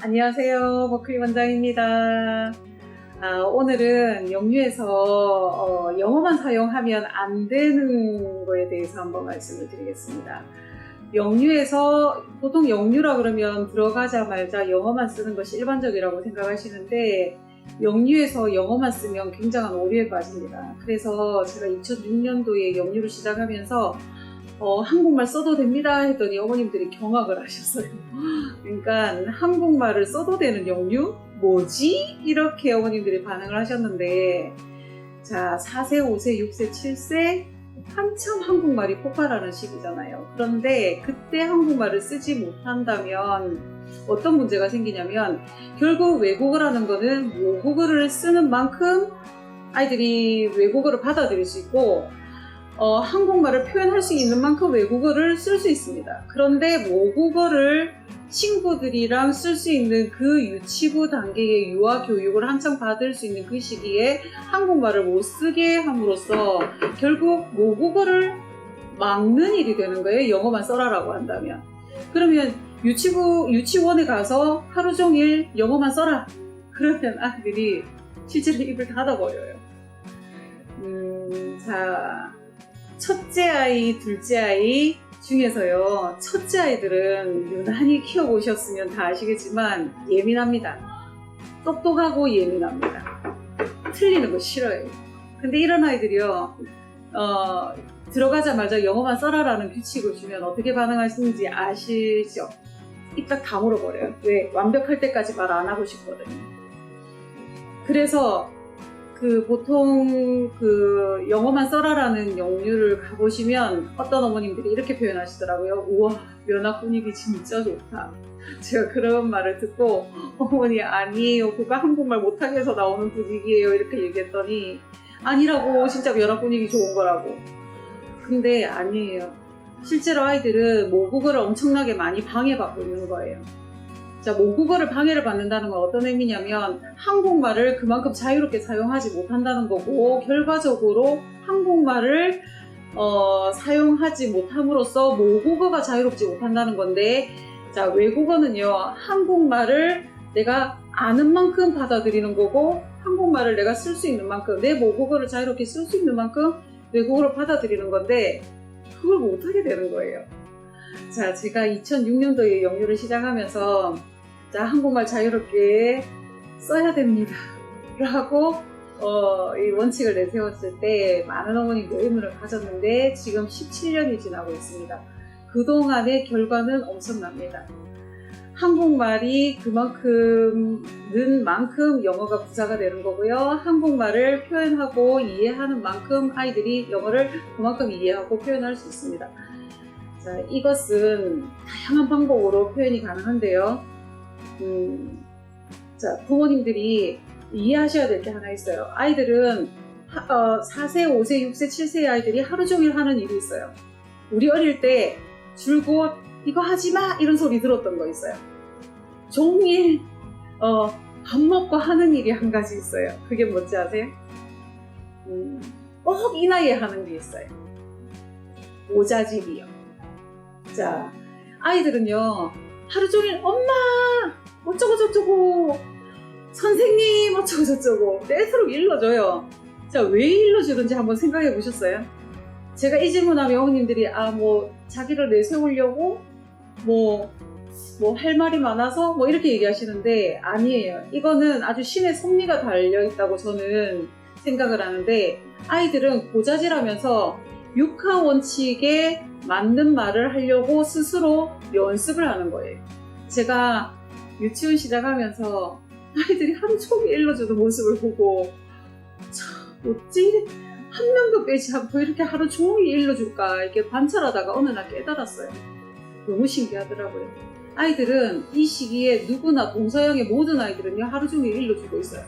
안녕하세요. 버클리 원장입니다. 오늘은 영유에서 영어만 사용하면 안 되는 거에 대해서 한번 말씀을 드리겠습니다. 영유에서 보통 영유라 그러면 들어가자마자 영어만 쓰는 것이 일반적이라고 생각하시는데 영유에서 영어만 쓰면 굉장한 오류에 빠집니다. 그래서 제가 2006년도에 영유를 시작하면서 한국말 써도 됩니다 했더니 어머님들이 경악을 하셨어요. 그러니까 한국말을 써도 되는 영유? 뭐지? 이렇게 어머님들이 반응을 하셨는데, 자, 4세, 5세, 6세, 7세 한참 한국말이 폭발하는 시기잖아요. 그런데 그때 한국말을 쓰지 못한다면 어떤 문제가 생기냐면 결국 외국어라는 거는 모국어를 쓰는 만큼 아이들이 외국어를 받아들일 수 있고 한국말을 표현할 수 있는 만큼 외국어를 쓸 수 있습니다. 그런데 모국어를 친구들이랑 쓸 수 있는 그 유치부 단계의 유아 교육을 한창 받을 수 있는 그 시기에 한국말을 못 쓰게 함으로써 결국 모국어를 막는 일이 되는 거예요. 영어만 써라라고 한다면. 그러면 유치원에 가서 하루 종일 영어만 써라. 그러면 아이들이 실제로 입을 닫아버려요. 자, 첫째 아이, 둘째 아이 중에서요, 첫째 아이들은 유난히 키워보셨으면 다 아시겠지만 예민합니다. 똑똑하고 예민합니다. 틀리는 거 싫어해요. 근데 이런 아이들이요, 들어가자마자 영어만 써라라는 규칙을 주면 어떻게 반응하시는지 아시죠? 입 딱 다물어버려요. 왜? 완벽할 때까지 말 안 하고 싶거든요. 그래서 보통 영어만 써라라는 영유를 가보시면 어떤 어머님들이 이렇게 표현하시더라고요. 우와, 면학 분위기 진짜 좋다. 제가 그런 말을 듣고 어머니 아니에요. 그거 한국말 못하게 해서 나오는 분위기예요. 이렇게 얘기했더니 아니라고, 진짜 면학 분위기 좋은 거라고. 근데 아니에요. 실제로 아이들은 모국어를 엄청나게 많이 방해받고 있는 거예요. 자, 모국어를 방해를 받는다는 건 어떤 의미냐면 한국말을 그만큼 자유롭게 사용하지 못한다는 거고, 결과적으로 한국말을 사용하지 못함으로써 모국어가 자유롭지 못한다는 건데, 자, 외국어는요, 한국말을 내가 아는 만큼 받아들이는 거고, 한국말을 내가 쓸 수 있는 만큼, 내 모국어를 자유롭게 쓸 수 있는 만큼 외국어를 받아들이는 건데 그걸 못하게 되는 거예요. 자, 제가 2006년도에 영유를 시작하면서 자, 한국말 자유롭게 써야 됩니다 라고 이 원칙을 내세웠을 때 많은 어머님들 의문을 가졌는데 지금 17년이 지나고 있습니다. 그동안의 결과는 엄청납니다. 한국말이 그만큼 는 만큼 영어가 부사가 되는 거고요. 한국말을 표현하고 이해하는 만큼 아이들이 영어를 그만큼 이해하고 표현할 수 있습니다. 자, 이것은 다양한 방법으로 표현이 가능한데요. 자, 부모님들이 이해하셔야 될 게 하나 있어요. 아이들은 4세, 5세, 6세, 7세의 아이들이 하루 종일 하는 일이 있어요. 우리 어릴 때 줄곧 이거 하지마 이런 소리 들었던 거 있어요. 종일 밥 먹고 하는 일이 한 가지 있어요. 그게 뭔지 아세요? 꼭 이 나이에 하는 게 있어요. 모자집이요. 자, 아이들은요 하루 종일 엄마 어쩌고 저쩌고 선생님 어쩌고 저쩌고 떼스로 일러줘요. 자, 왜 일러주는지 한번 생각해 보셨어요? 제가 이 질문하면 어머님들이 자기를 내세우려고 할 말이 많아서 이렇게 얘기하시는데 아니에요. 이거는 아주 신의 섭리가 달려있다고 저는 생각을 하는데, 아이들은 고자질하면서 육하 원칙에 맞는 말을 하려고 스스로 연습을 하는 거예요. 제가 유치원 시작하면서 아이들이 하루 종일 일러주는 모습을 보고 어찌 한 명도 빼지 않고 이렇게 하루 종일 일러줄까 이렇게 관찰하다가 어느 날 깨달았어요. 너무 신기하더라고요. 아이들은 이 시기에 누구나 동서양의 모든 아이들은요 하루 종일 일러주고 있어요.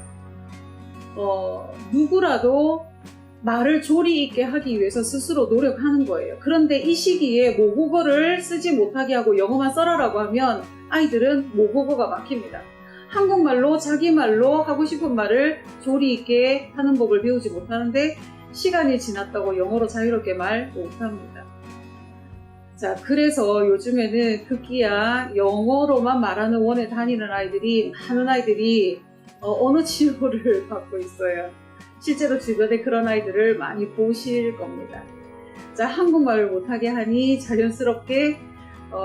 누구라도 말을 조리 있게 하기 위해서 스스로 노력하는 거예요. 그런데 이 시기에 모국어를 쓰지 못하게 하고 영어만 써라라고 하면 아이들은 모국어가 막힙니다. 한국말로 자기 말로 하고 싶은 말을 조리 있게 하는 법을 배우지 못하는데 시간이 지났다고 영어로 자유롭게 말 못합니다. 자, 그래서 요즘에는 급기야 영어로만 말하는 원에 다니는 아이들이, 많은 아이들이 언어 치료를 받고 있어요. 실제로 주변에 그런 아이들을 많이 보실 겁니다. 자, 한국말을 못하게 하니 자연스럽게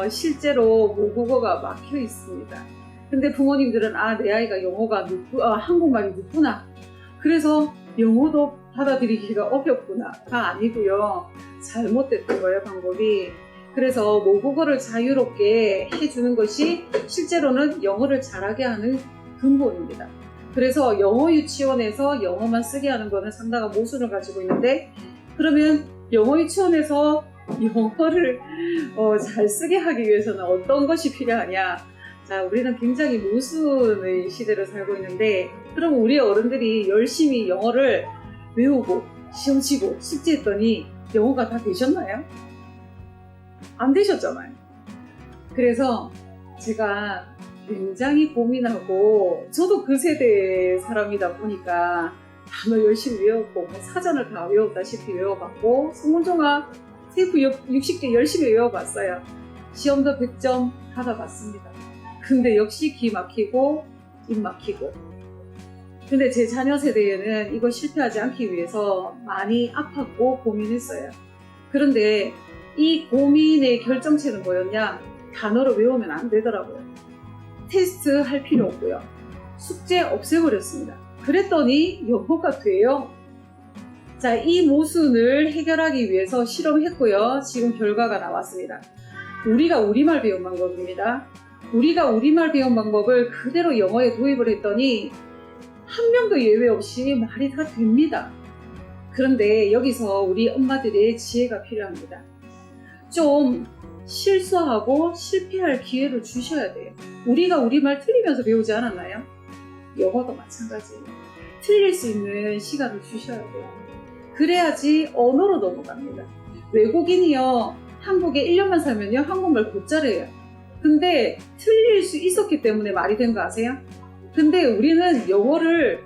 실제로 모국어가 막혀 있습니다. 근데 부모님들은 내 아이가 한국말이 늦구나. 그래서 영어도 받아들이기가 어렵구나가 아니고요. 잘못됐던 거예요, 방법이. 그래서 모국어를 자유롭게 해주는 것이 실제로는 영어를 잘하게 하는 근본입니다. 그래서 영어 유치원에서 영어만 쓰게 하는 거는 상당한 모순을 가지고 있는데, 그러면 영어 유치원에서 영어를 잘 쓰게 하기 위해서는 어떤 것이 필요하냐? 자, 우리는 굉장히 모순의 시대를 살고 있는데, 그럼 우리 어른들이 열심히 영어를 외우고 시험 치고 숙제했더니 영어가 다 되셨나요? 안 되셨잖아요. 그래서 제가 굉장히 고민하고, 저도 그 세대 사람이다 보니까 단어 열심히 외웠고, 사전을 다 외웠다시피 외워봤고, 성문종합 세부 60개 열심히 외워봤어요. 시험도 100점 받아봤습니다. 근데 역시 귀 막히고 입 막히고. 근데 제 자녀 세대에는 이거 실패하지 않기 위해서 많이 아팠고 고민했어요. 그런데 이 고민의 결정체는 뭐였냐? 단어를 외우면 안 되더라고요. 테스트 할 필요 없고요. 숙제 없애버렸습니다. 그랬더니 영어가 돼요. 자, 이 모순을 해결하기 위해서 실험했고요. 지금 결과가 나왔습니다. 우리가 우리말 배운 방법입니다. 우리가 우리말 배운 방법을 그대로 영어에 도입을 했더니 한 명도 예외 없이 말이 다 됩니다. 그런데 여기서 우리 엄마들의 지혜가 필요합니다. 좀 실수하고 실패할 기회를 주셔야 돼요. 우리가 우리말 틀리면서 배우지 않았나요? 영어도 마찬가지예요. 틀릴 수 있는 시간을 주셔야 돼요. 그래야지 언어로 넘어갑니다. 외국인이요, 한국에 1년만 살면요 한국말 곧 잘해요. 근데 틀릴 수 있었기 때문에 말이 된 거 아세요? 근데 우리는 영어를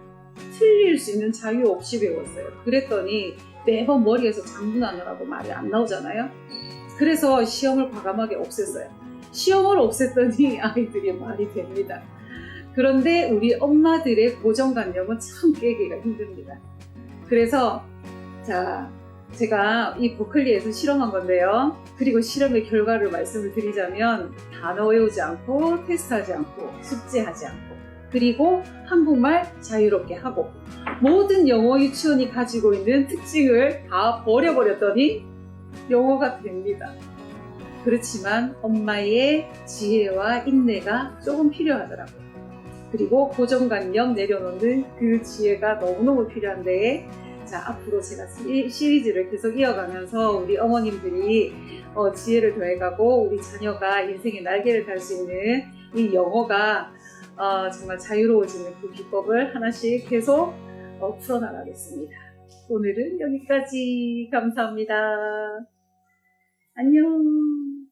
틀릴 수 있는 자유 없이 배웠어요. 그랬더니 매번 머리에서 장문하느라고 말이 안 나오잖아요. 그래서 시험을 과감하게 없앴어요. 시험을 없앴더니 아이들이 말이 됩니다. 그런데 우리 엄마들의 고정관념은 참 깨기가 힘듭니다. 그래서 자, 제가 이 버클리에서 실험한 건데요. 그리고 실험의 결과를 말씀을 드리자면, 단어 외우지 않고 테스트하지 않고 숙제하지 않고, 그리고 한국말 자유롭게 하고, 모든 영어 유치원이 가지고 있는 특징을 다 버려버렸더니 영어가 됩니다. 그렇지만 엄마의 지혜와 인내가 조금 필요하더라고요. 그리고 고정관념 내려놓는 그 지혜가 너무너무 필요한데, 자, 앞으로 제가 시리즈를 계속 이어가면서 우리 어머님들이 지혜를 더해가고 우리 자녀가 인생의 날개를 달 수 있는 이 영어가 정말 자유로워지는 그 비법을 하나씩 계속 풀어나가겠습니다. 오늘은 여기까지. 감사합니다. 안녕.